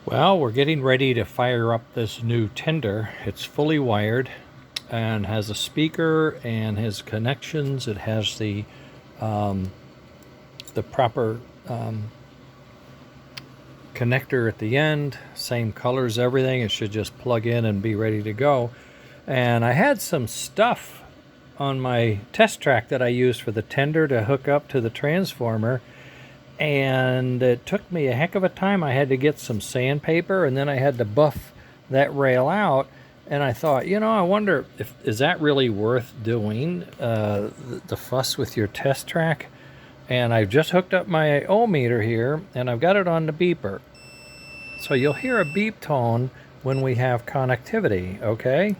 Well, we're getting ready to fire up this new tender. It's fully wired and has a speaker and has connections. It has the proper connector at the end, same colors, everything. It should just plug in and be ready to go. And I had some stuff on my test track that I used for the tender to hook up to the transformer, and it took me a heck of a time. I had to get some sandpaper, and then I had to buff that rail out. And I thought, I wonder if is that really worth doing, the fuss with your test track. And I've just hooked up my ohmmeter here, and I've got it on the beeper. So you'll hear a beep tone when we have connectivity, okay?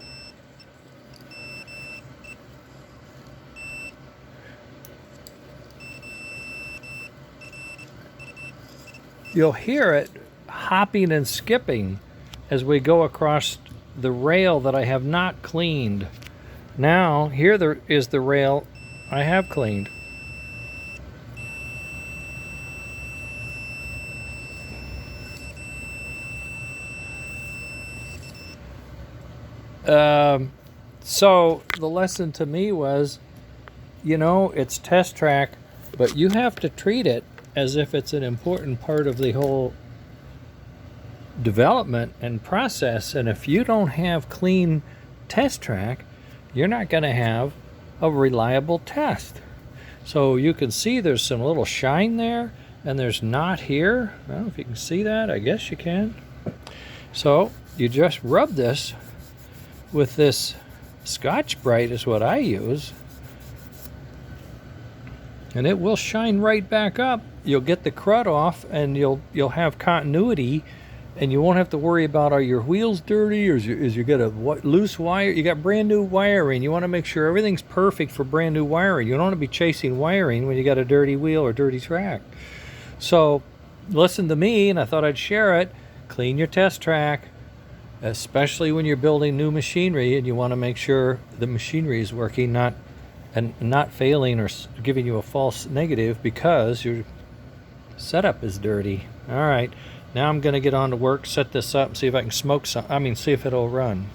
You'll hear it hopping and skipping as we go across the rail that I have not cleaned. Now, here is the rail I have cleaned. So the lesson to me was, it's test track, but you have to treat it as if it's an important part of the whole development and process. And if you don't have clean test track, you're not going to have a reliable test. So you can see there's some little shine there, and there's not here. I don't know if you can see that. I guess you can. So you just rub this with this Scotch-Brite is what I use, and it will shine right back up. You'll get the crud off, and you'll have continuity, and you won't have to worry about, are your wheels dirty, or is you got a loose wire. You got brand new wiring. You want to make sure everything's perfect for brand new wiring. You don't want to be chasing wiring when you got a dirty wheel or dirty track. So listen to me, and I thought I'd share it. Clean your test track, especially when you're building new machinery, and you want to make sure the machinery is working, not failing or giving you a false negative because your setup is dirty. All right, now I'm going to get on to work, set this up, see if I can see if it'll run.